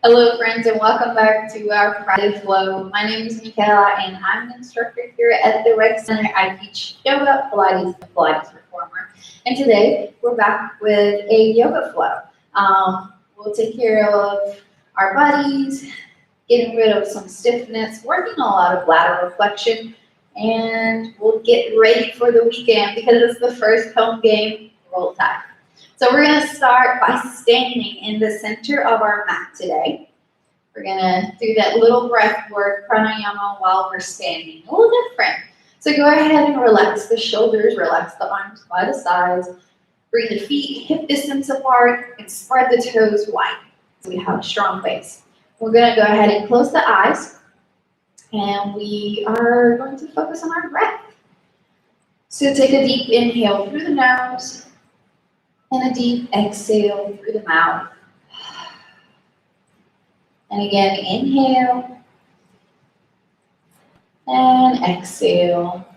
Hello, friends, and welcome back to our Friday Flow. My name is Michele, and I'm an instructor here at the Rec Center. I teach yoga, Pilates, and Pilates reformer. And today we're back with a yoga flow. We'll take care of our bodies, getting rid of some stiffness, working a lot of lateral flexion, and we'll get ready for the weekend because it's the first home game. Roll Tide. So we're going to start by standing in the center of our mat today. We're going to do that little breath work, pranayama, while we're standing. A little different. So go ahead and relax the shoulders, relax the arms by the sides. Bring the feet hip distance apart and spread the toes wide so we have a strong base. We're going to go ahead and close the eyes, and we are going to focus on our breath. So take a deep inhale through the nose, and a deep exhale through the mouth. And again, inhale and exhale.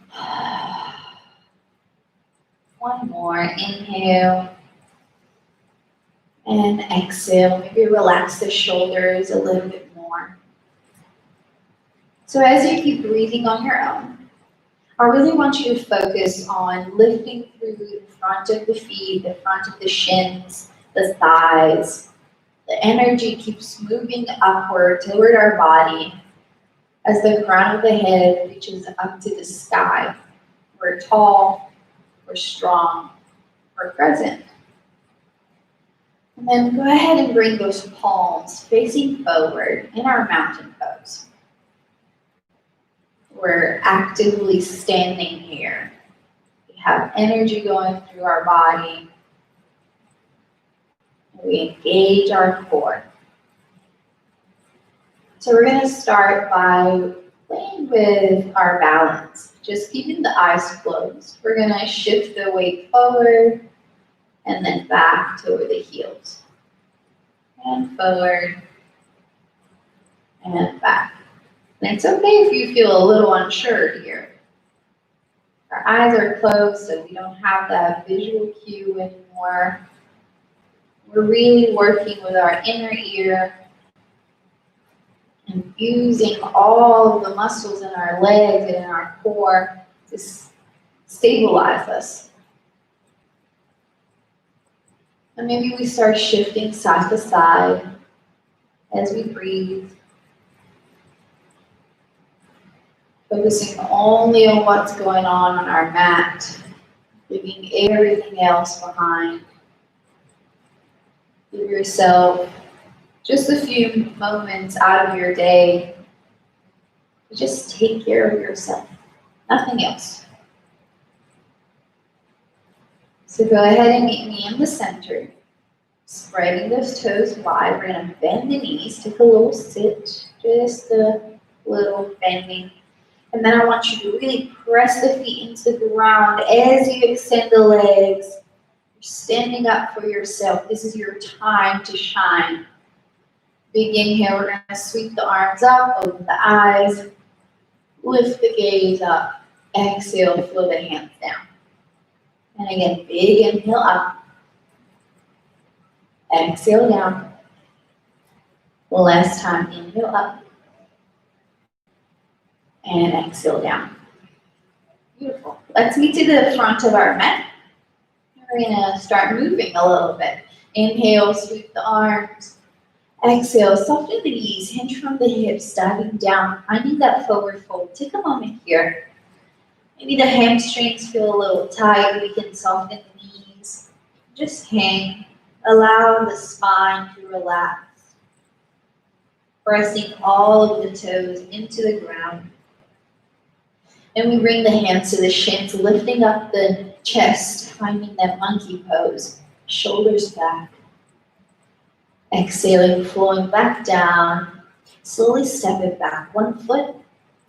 One more, inhale and exhale. Maybe relax the shoulders a little bit more. So as you keep breathing on your own, I really want you to focus on lifting through the front of the feet, the front of the shins, the thighs. The energy keeps moving upward toward our body as the crown of the head reaches up to the sky. We're tall, we're strong, we're present. And then go ahead and bring those palms facing forward in our mountain pose. We're actively standing here. We have energy going through our body. We engage our core. So we're going to start by playing with our balance. Just keeping the eyes closed. We're going to shift the weight forward and then back toward the heels. And forward and back. And it's okay if you feel a little unsure here. Our eyes are closed, so we don't have that visual cue anymore. We're really working with our inner ear and using all of the muscles in our legs and in our core to stabilize us. And maybe we start shifting side to side as we breathe. Focusing only on what's going on our mat, leaving everything else behind. Give yourself just a few moments out of your day to just take care of yourself, nothing else. So go ahead and meet me in the center, spreading those toes wide. We're going to bend the knees, take a little sit, just a little bending. And then I want you to really press the feet into the ground as you extend the legs. You're standing up for yourself. This is your time to shine. Big inhale, we're going to sweep the arms up, open the eyes, lift the gaze up. Exhale, flow the hands down. And again, big inhale up. Exhale down. Last time, inhale up. And exhale down. Beautiful. Let's meet to the front of our mat. We're going to start moving a little bit. Inhale, sweep the arms. Exhale, soften the knees, hinge from the hips, diving down, finding that forward fold. Take a moment here. Maybe the hamstrings feel a little tight. We can soften the knees. Just hang. Allow the spine to relax. Pressing all of the toes into the ground. And we bring the hands to the shins, lifting up the chest, finding that monkey pose. Shoulders back. Exhaling, flowing back down. Slowly step it back, one foot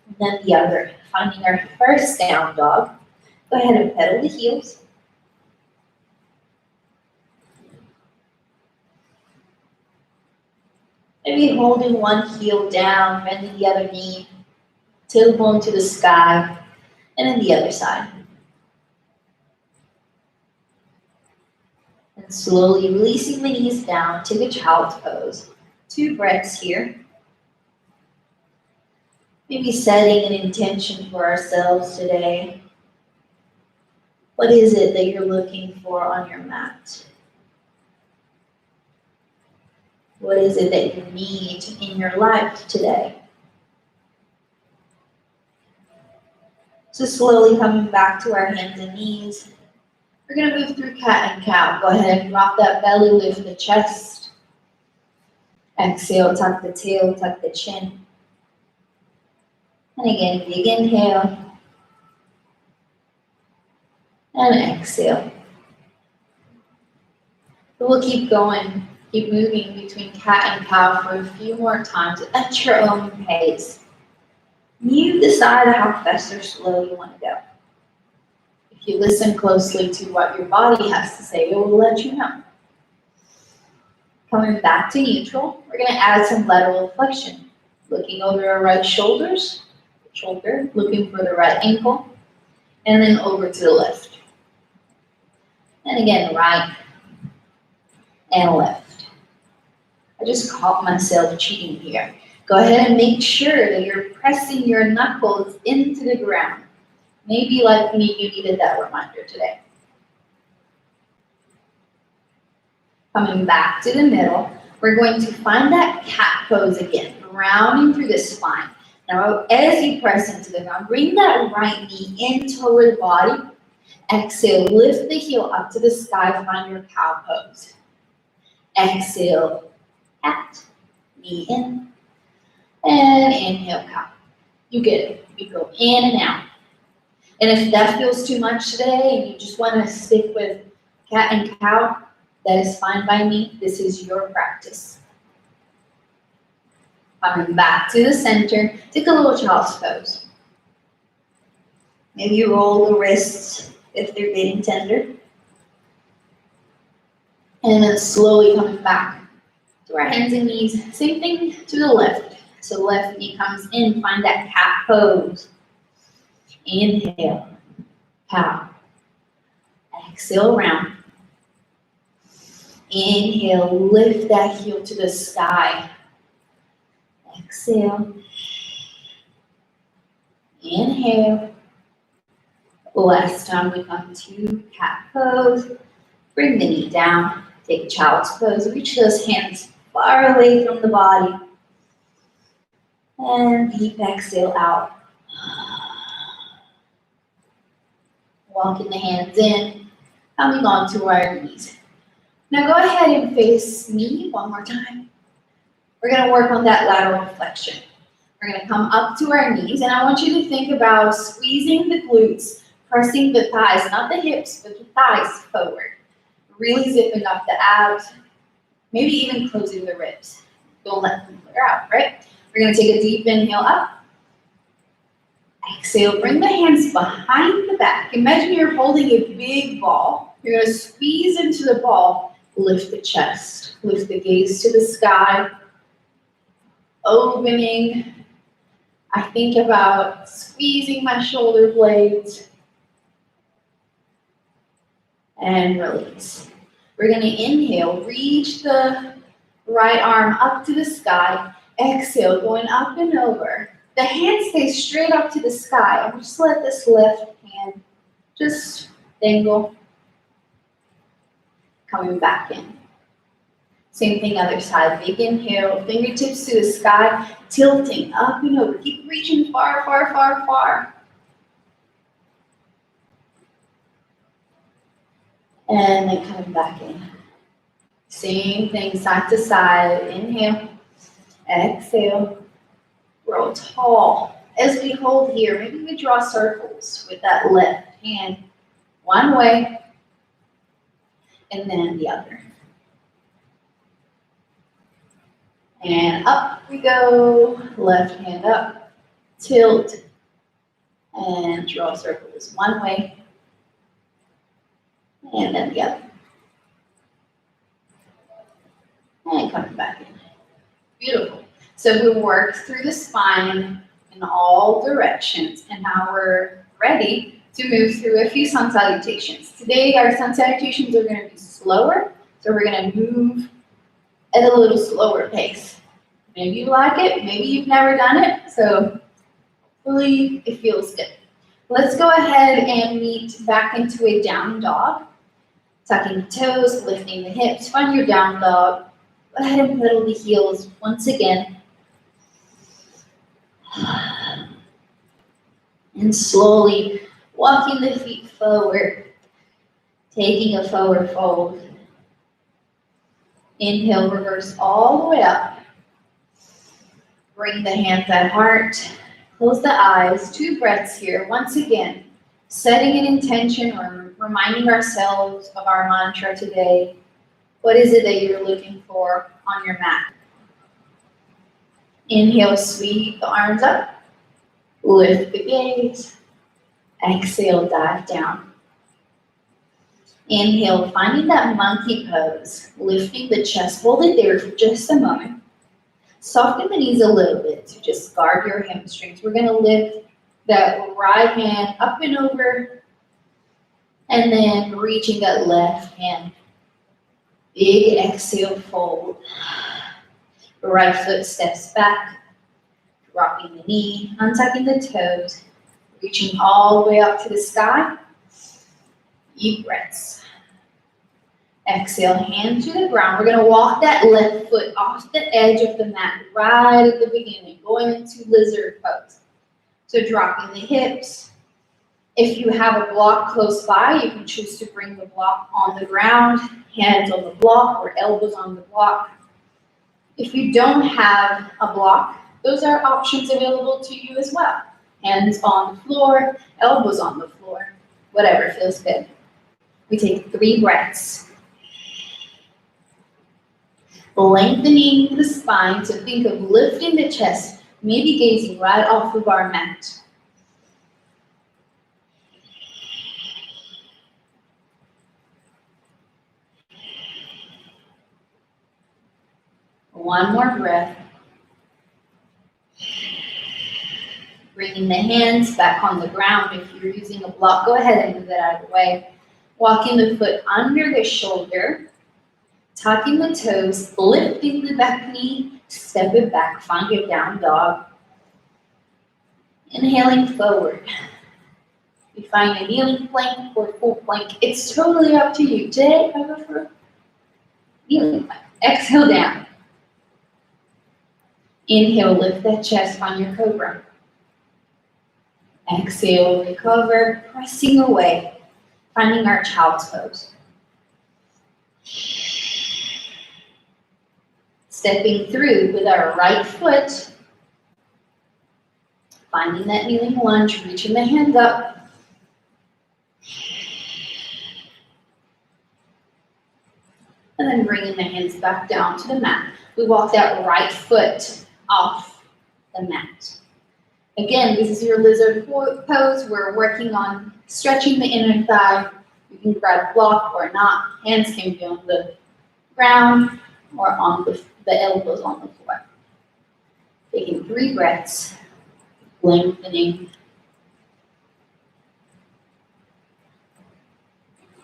and then the other. Finding our first down dog. Go ahead and pedal the heels. Maybe holding one heel down, bending the other knee. Tailbone to the sky, and then the other side. And slowly releasing the knees down, take a child's pose. 2 breaths here. Maybe setting an intention for ourselves today. What is it that you're looking for on your mat? What is it that you need in your life today? So slowly coming back to our hands and knees. We're going to move through cat and cow. Go ahead and drop that belly, lift the chest. Exhale, tuck the tail, tuck the chin. And again, big inhale. And exhale. We'll keep going, keep moving between cat and cow for a few more times at your own pace. You decide how fast or slow you want to go. If you listen closely to what your body has to say, it will let you know. Coming back to neutral, we're going to add some lateral flexion. Looking over our right shoulder, looking for the right ankle, and then over to the left. And again, right and left. I just caught myself cheating here. Go ahead and make sure that you're pressing your knuckles into the ground. Maybe like me, you needed that reminder today. Coming back to the middle, we're going to find that cat pose again, rounding through the spine. Now, as you press into the ground, bring that right knee in toward the body. Exhale, lift the heel up to the sky, find your cow pose. Exhale, cat, knee in, and inhale, cow. You get it. You go in and out. And if that feels too much today and you just want to stick with cat and cow, that is fine by me. This is your practice. Coming back to the center, take a little child's pose. Maybe roll the wrists if they're getting tender. And then slowly coming back to our hands and knees. Same thing to the left. So left knee comes in, find that cat pose. Inhale, cow. Exhale, round. Inhale, lift that heel to the sky. Exhale. Inhale. Last time we come to cat pose. Bring the knee down. Take child's pose. Reach those hands far away from the body. And deep exhale out. Walking the hands in. Coming onto our knees. Now go ahead and face me one more time. We're going to work on that lateral flexion. We're going to come up to our knees, and I want you to think about squeezing the glutes, pressing the thighs, not the hips, but the thighs forward. Really zipping up the abs, maybe even closing the ribs. Don't let them clear out, right? We're going to take a deep inhale up. Exhale, bring the hands behind the back. Imagine you're holding a big ball. You're going to squeeze into the ball. Lift the chest. Lift the gaze to the sky. Opening. I think about squeezing my shoulder blades. And release. We're going to inhale. Reach the right arm up to the sky. Exhale, going up and over. The hand stays straight up to the sky. And just let this left hand just dangle. Coming back in. Same thing, other side. Big inhale, fingertips to the sky, tilting up and over. Keep reaching far, far, far, far. And then coming back in. Same thing, side to side. Inhale, exhale, grow tall. As we hold here, maybe we draw circles with that left hand. One way, and then the other. And up we go, left hand up, tilt, and draw circles one way, and then the other. And coming back in. Beautiful. So we work through the spine in all directions, and now we're ready to move through a few sun salutations. Today our sun salutations are going to be slower, so we're going to move at a little slower pace. Maybe you like it, maybe you've never done it, so hopefully it feels good. Let's go ahead and meet back into a down dog. Tucking the toes, lifting the hips, find your down dog. Go ahead and pedal the heels once again. And slowly walking the feet forward, taking a forward fold. Inhale, reverse all the way up. Bring the hands at heart. Close the eyes. 2 breaths here. Once again, setting an intention or reminding ourselves of our mantra today. What is it that you're looking for on your mat? Inhale, sweep the arms up. Lift the gaze. Exhale, dive down. Inhale, finding that monkey pose. Lifting the chest. Hold it there for just a moment. Soften the knees a little bit to just guard your hamstrings. We're going to lift that right hand up and over, and then reaching that left hand. Big exhale, fold. Right foot steps back, dropping the knee, untucking the toes, reaching all the way up to the sky. Deep breaths. Exhale, hand to the ground. We're going to walk that left foot off the edge of the mat right at the beginning, going into lizard pose. So dropping the hips. If you have a block close by, you can choose to bring the block on the ground, hands on the block or elbows on the block. If you don't have a block, those are options available to you as well. Hands on the floor, elbows on the floor, whatever feels good. We take 3 breaths. Lengthening the spine, so think of lifting the chest, maybe gazing right off of our mat. One more breath. Bringing the hands back on the ground. If you're using a block, go ahead and move that out of the way. Walking the foot under the shoulder. Tucking the toes, lifting the back knee, step it back, find your down dog. Inhaling forward. You find a kneeling plank or full plank. It's totally up to you. Today, I go for kneeling plank. Exhale down. Inhale, lift that chest, find your cobra. Exhale, recover, pressing away, finding our child's pose. Stepping through with our right foot, finding that kneeling lunge, reaching the hands up. And then bringing the hands back down to the mat. We walk that right foot off the mat. Again, this is your lizard pose. We're working on stretching the inner thigh. You can grab a block or not. Hands can be on the ground or on the elbows on the floor. Taking 3 breaths, lengthening.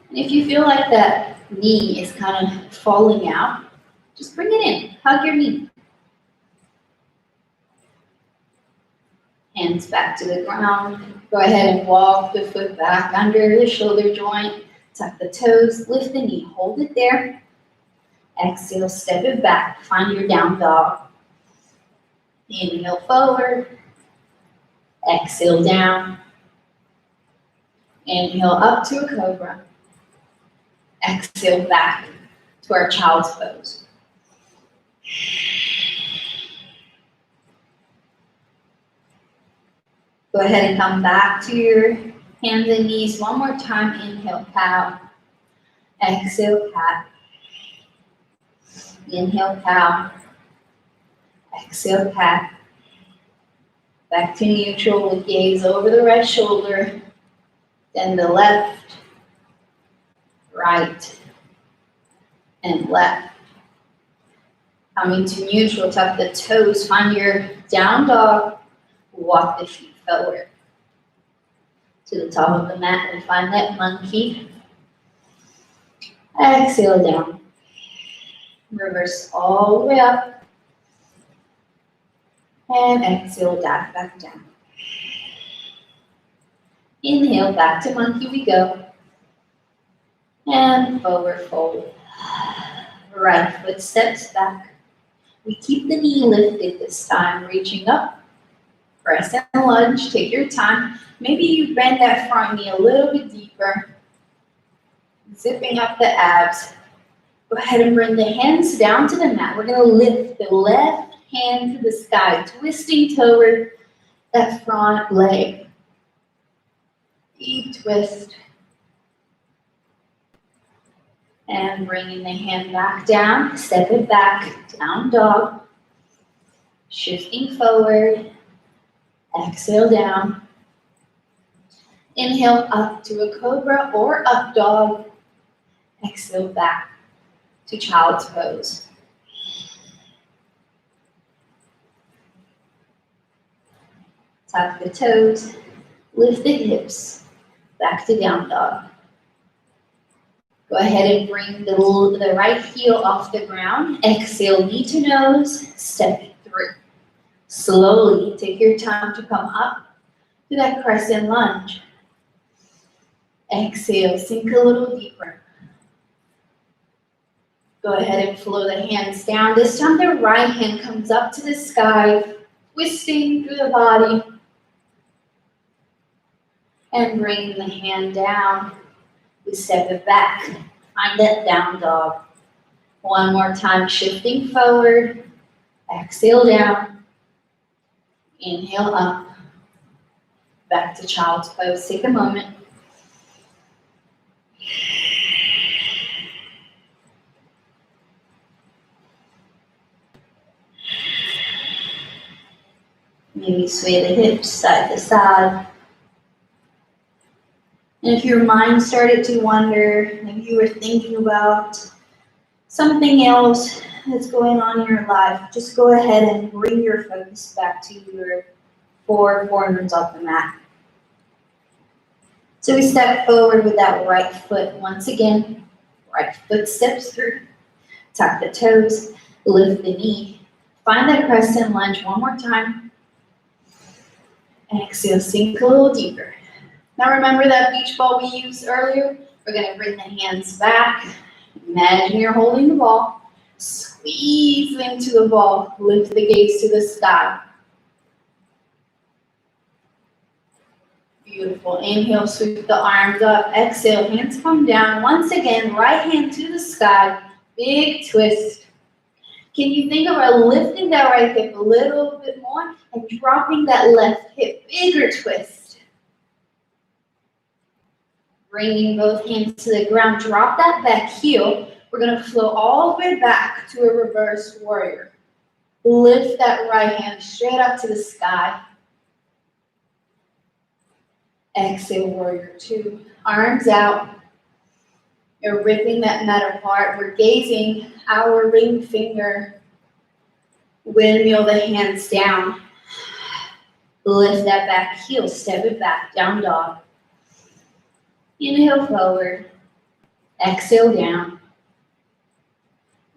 And if you feel like that knee is kind of falling out, just bring it in. Hug your knee. Hands back to the ground. Go ahead and walk the foot back under the shoulder joint. Tuck the toes, lift the knee, hold it there. Exhale, step it back, find your down dog. Inhale forward. Exhale down. Inhale up to a cobra. Exhale back to our child's pose. Go ahead and come back to your hands and knees one more time. Inhale, cow. Exhale, cat. Inhale, cow. Exhale, cat. Back to neutral with gaze over the right shoulder. Then the left, right, and left. Coming to neutral, tuck the toes, find your down dog. Walk the feet forward to the top of the mat and find that monkey. Exhale down. Reverse all the way up. And exhale, dive back down. Inhale, back to monkey we go. And forward fold. Right foot steps back. We keep the knee lifted this time, reaching up. Press and lunge, take your time. Maybe you bend that front knee a little bit deeper. Zipping up the abs. Go ahead and bring the hands down to the mat. We're gonna lift the left hand to the sky, twisting toward that front leg. Deep twist. And bringing the hand back down, step it back, down dog. Shifting forward, exhale down. Inhale up to a cobra or up dog. Exhale back to child's pose. Tuck the toes, lift the hips, back to down dog. Go ahead and bring the right heel off the ground. Exhale, knee to nose, step it through. Slowly take your time to come up to that crescent lunge. Exhale, sink a little deeper. Go ahead and flow the hands down. This time the right hand comes up to the sky, twisting through the body. And bringing the hand down, we step it back. Find that down dog. One more time, shifting forward. Exhale down. Inhale up. Back to child's pose. Take a moment. Maybe sway the hips side to side. And if your mind started to wander, if you were thinking about something else that's going on in your life, just go ahead and bring your focus back to your four corners of the mat. So we step forward with that right foot once again. Right foot steps through. Tuck the toes, lift the knee. Find that crescent lunge one more time. Exhale, sink a little deeper. Now remember that beach ball we used earlier? We're gonna bring the hands back. Imagine you're holding the ball. Squeeze into the ball. Lift the gaze to the sky. Beautiful. Inhale, sweep the arms up. Exhale, hands come down. Once again, right hand to the sky. Big twist. Can you think of lifting that right hip a little bit more and dropping that left hip? Bigger twist. Bringing both hands to the ground. Drop that back heel. We're going to flow all the way back to a reverse warrior. Lift that right hand straight up to the sky. Exhale, warrior two. Arms out. You're ripping that mat apart. We're gazing our ring finger. Windmill the hands down. Lift that back heel. Step it back. Down dog. Inhale forward. Exhale down.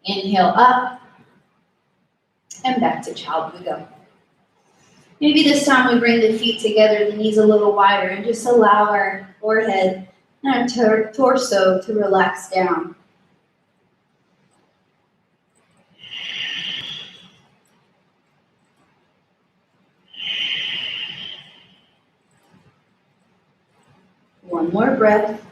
Inhale up. And back to child we go. Maybe this time we bring the feet together, the knees a little wider, and just allow our forehead and our torso to relax down. One more breath.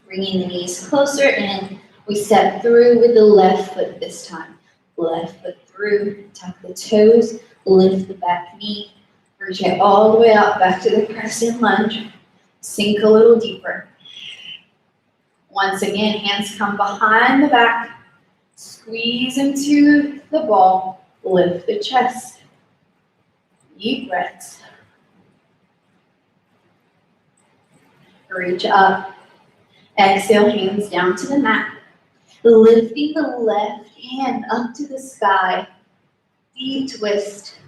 Bringing the knees closer in. We step through with the left foot this time. Left foot through, tuck the toes, lift the back knee, reach it all the way up back to the crescent lunge. Sink a little deeper. Once again, hands come behind the back. Squeeze into the ball. Lift the chest. Deep breaths. Reach up. Exhale, hands down to the mat. Lifting the left hand up to the sky. Deep twist.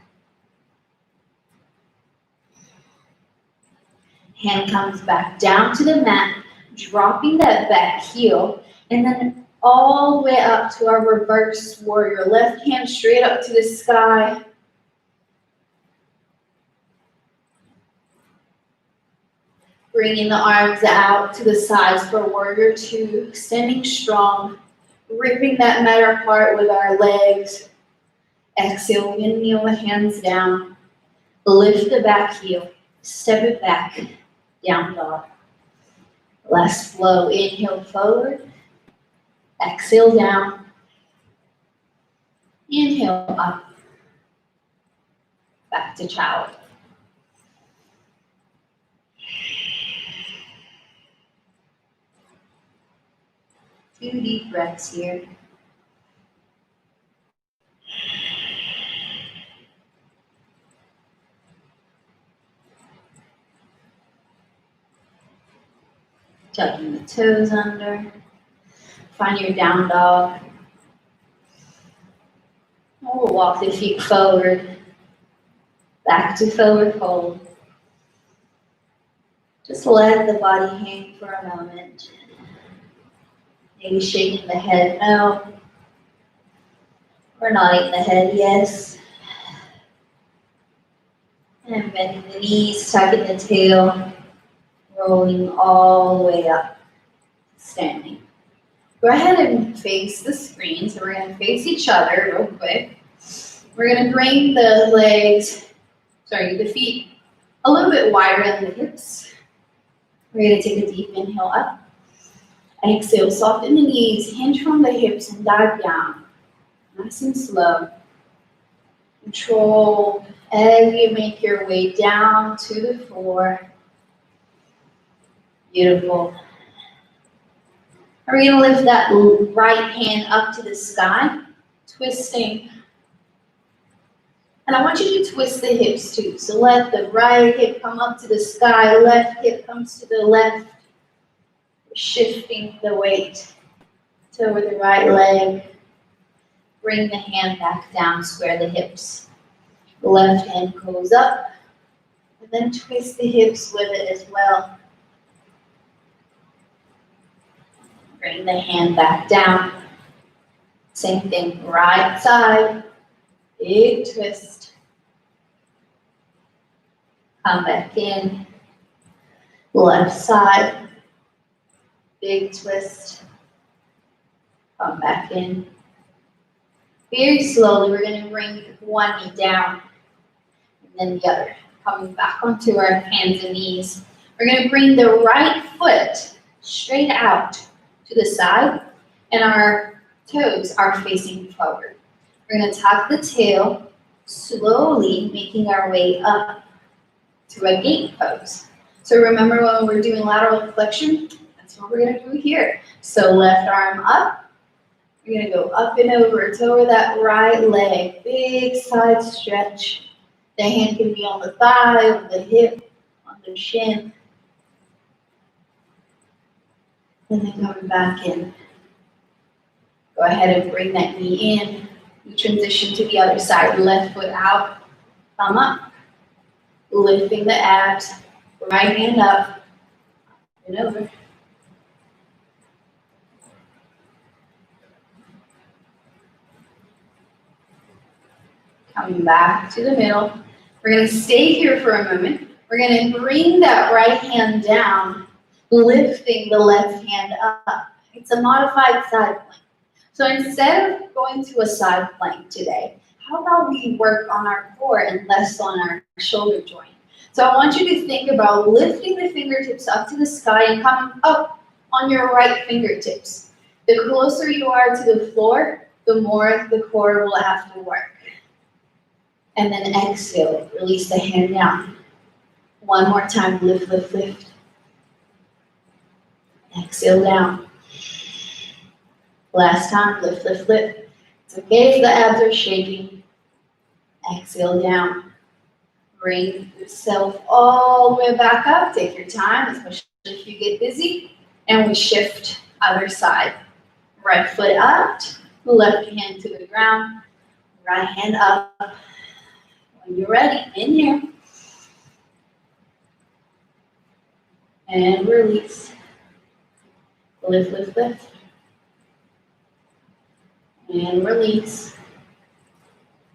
Hand comes back down to the mat, dropping that back heel, and then all the way up to our reverse warrior. Left hand straight up to the sky. Bringing the arms out to the sides for warrior two, extending strong, ripping that mat apart with our legs. Exhale, kneel the hands down. Lift the back heel, step it back, down dog. Last flow, inhale forward, exhale down, inhale up, back to child. Two deep breaths here. Tucking the toes under. Find your down dog. We'll walk the feet forward. Back to forward fold. Just let the body hang for a moment. Maybe shaking the head no. Or nodding the head yes. And bending the knees, tucking the tail, rolling all the way up, standing. Go ahead and face the screen. So we're gonna face each other real quick. We're gonna bring the the feet a little bit wider than the hips. We're gonna take a deep inhale up. Exhale, soften the knees, hinge from the hips and dive down. Nice and slow. Control as you make your way down to the floor. Beautiful. We're gonna lift that right hand up to the sky, twisting. And I want you to twist the hips too. So let the right hip come up to the sky, left hip comes to the left. Shifting the weight toward the right leg. Bring the hand back down, square the hips. The left hand goes up, and then twist the hips with it as well. Bring the hand back down. Same thing, right side, big twist. Come back in, left side, big twist. Come back in. Very slowly, we're going to bring one knee down and then the other. Coming back onto our hands and knees. We're going to bring the right foot straight out to the side and our toes are facing forward. We're going to tuck the tail, slowly making our way up to a gate pose. So remember when we're doing lateral flexion, that's what we're going to do here. So left arm up. We're going to go up and over, toward that right leg. Big side stretch. The hand can be on the thigh, on the hip, on the shin. And then coming back in. Go ahead and bring that knee in. You transition to the other side. Left foot out, thumb up. Lifting the abs. Right hand up and over. Coming back to the middle. We're going to stay here for a moment. We're going to bring that right hand down, lifting the left hand up. It's a modified side plank. So instead of going to a side plank today, how about we work on our core and less on our shoulder joint? So I want you to think about lifting the fingertips up to the sky and coming up on your right fingertips. The closer you are to the floor, the more the core will have to work. And then exhale, release the hand down. One more time, lift, lift, lift. Exhale down. Last time, lift, lift, lift. It's okay if the abs are shaking. Exhale down. Bring yourself all the way back up. Take your time, especially if you get busy. And we shift other side. Right foot up, left hand to the ground, right hand up. When you're ready, inhale. And release. Lift, lift, lift. And release.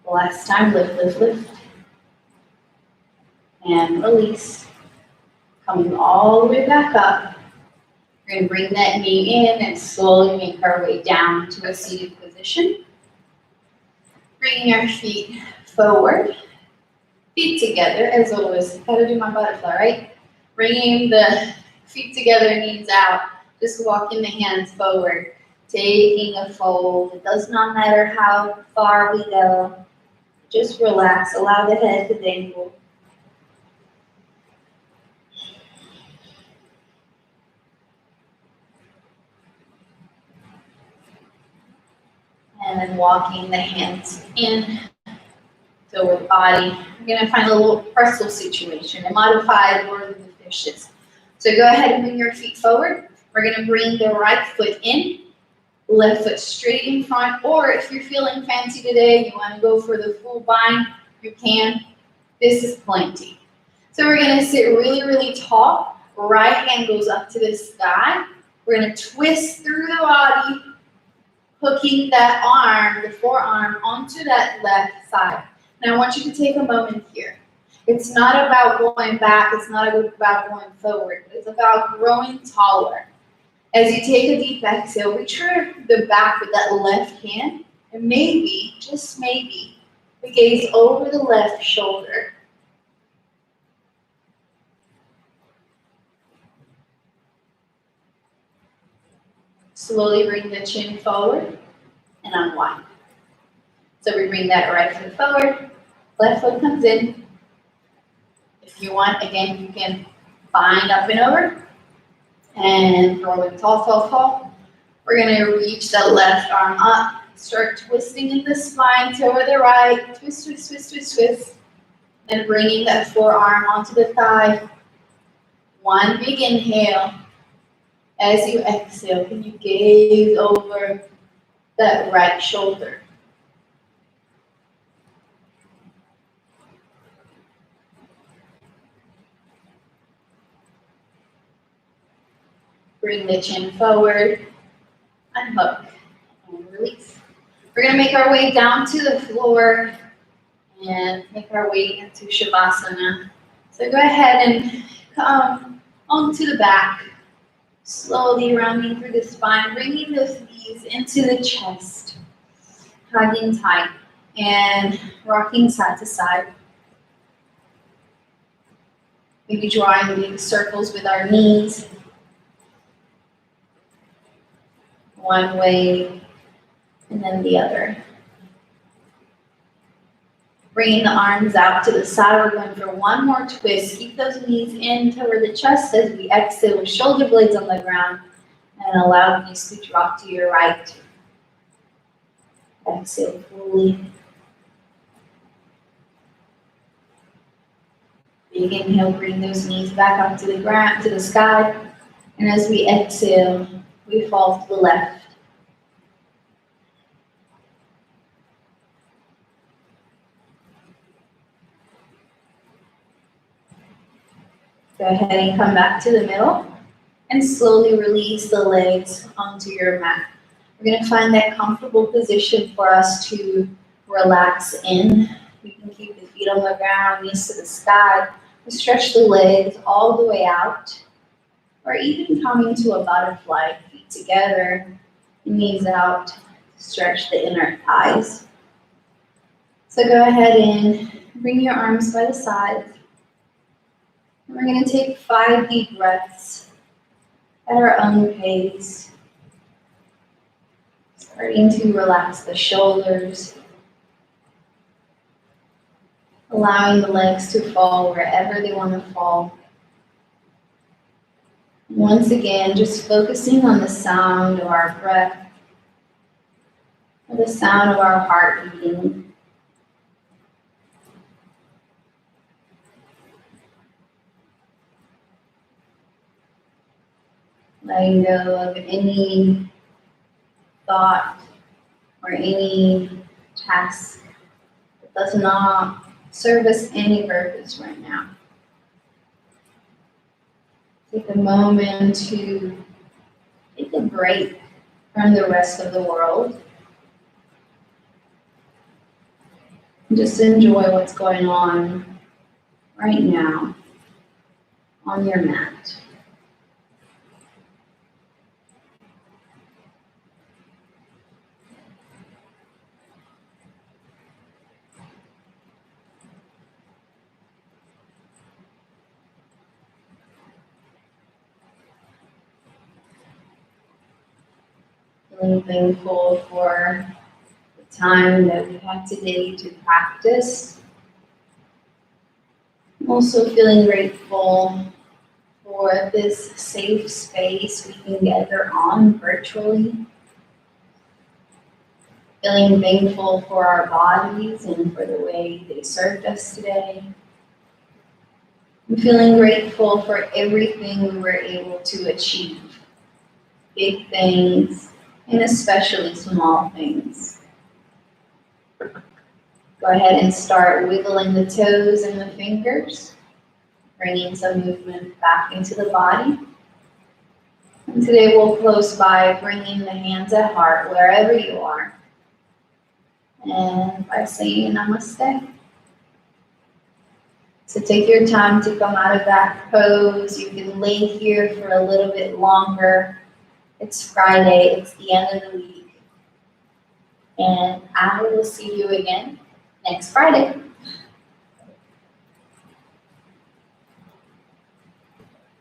Last time, lift, lift, lift. And release. Coming all the way back up. We're going to bring that knee in and slowly make our way down to a seated position. Bringing our feet forward. Feet together, as always. Gotta do my butterfly, right? Bringing the feet together, knees out. Just walking the hands forward. Taking a fold. It does not matter how far we go. Just relax. Allow the head to dangle. And then walking the hands in to the body. We're going to find a little pretzel situation, a modified word of the fishes. So go ahead and bring your feet forward. We're going to bring the right foot in, left foot straight in front, or if you're feeling fancy today, you want to go for the full bind, you can. This is plenty. So we're going to sit really, really tall. Right hand goes up to the sky. We're going to twist through the body, hooking that arm, the forearm, onto that left side. Now I want you to take a moment here. It's not about going back, it's not about going forward, it's about growing taller. As you take a deep exhale, reach for the back with that left hand, and maybe, just maybe, the gaze over the left shoulder. Slowly bring the chin forward and unwind. So we bring that right foot forward, left foot comes in. If you want, again, you can bind up and over and roll it tall, tall, tall. We're going to reach the left arm up, start twisting in the spine toward the right, twist, twist, twist, twist, twist. Then bringing that forearm onto the thigh. One big inhale. As you exhale, can you gaze over that right shoulder? Bring the chin forward, unhook, and release. We're going to make our way down to the floor and make our way into Shavasana. So go ahead and come onto the back, slowly rounding through the spine, bringing those knees into the chest, hugging tight, and rocking side to side. Maybe drawing big circles with our knees. One way and then the other. Bringing the arms out to the side. We're going for one more twist. Keep those knees in toward the chest as we exhale with shoulder blades on the ground and allow the knees to drop to your right. Exhale fully. Big inhale, bring those knees back up to the ground, to the sky. And as we exhale, we fall to the left. Go ahead and come back to the middle and slowly release the legs onto your mat. We're going to find that comfortable position for us to relax in. We can keep the feet on the ground, knees to the sky. We stretch the legs all the way out, or even coming to a butterfly, feet together, knees out, stretch the inner thighs. So go ahead and bring your arms by the sides. We're going to take 5 deep breaths at our own pace. Starting to relax the shoulders. Allowing the legs to fall wherever they want to fall. Once again, just focusing on the sound of our breath, or the sound of our heart beating. Letting go of any thought or any task that does not serve us any purpose right now. Take a moment to take a break from the rest of the world. Just enjoy what's going on right now on your mat. Feeling thankful for the time that we had today to practice. I'm also feeling grateful for this safe space we can gather on virtually. Feeling thankful for our bodies and for the way they served us today. I'm feeling grateful for everything we were able to achieve. Big things and especially small things. Go ahead and start wiggling the toes and the fingers, bringing some movement back into the body. And today we'll close by bringing the hands at heart wherever you are. And by saying namaste. So take your time to come out of that pose. You can lay here for a little bit longer. It's Friday, it's the end of the week. And I will see you again next Friday.